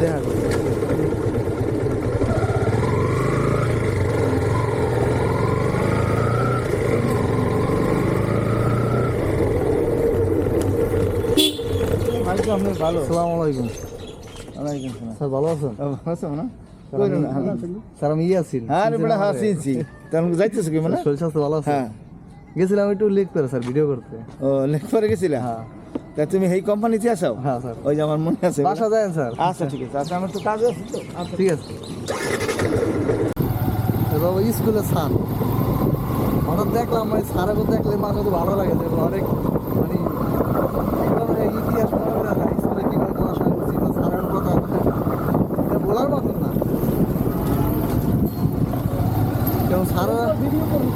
দেখা করি। ভালো। আসসালামু আলাইকুম। ওয়ালাইকুম সালাম। স্যার ভালো আছেন? আছো না? স্যার আমি আছি। আরে বড় হাসিছি। তাহলে যাইতেছ কি মানে? শরীর স্বাস্থ্য ভালো আছে? হ্যাঁ। গেছিলাম একটু লেক করে স্যার ভিডিও করতে। ও লেখ করে গেছিলা? হ্যাঁ তা তুমি এই কোম্পানিতে আসো? হ্যাঁ স্যার। ওই যে আমার মনে আছে। বাসা যায়েন স্যার। আচ্ছা ঠিক আছে। আচ্ছা আমার তো কাজ আছে তো। আচ্ছা ঠিক আছে। বাবা স্কুলে স্যার হঠাৎ দেখলাম মানে স্যারের কথা দেখলে মাঝে মধ্যে ভালো লাগে যে অনেক মানে একেবারে ইতিহাস মনে করে না স্কুলে কীভাবে পড়াশোনা করছি বা স্যারের কথা এটা বলার মতন না। যেমন স্যাররা ভিডিও করুন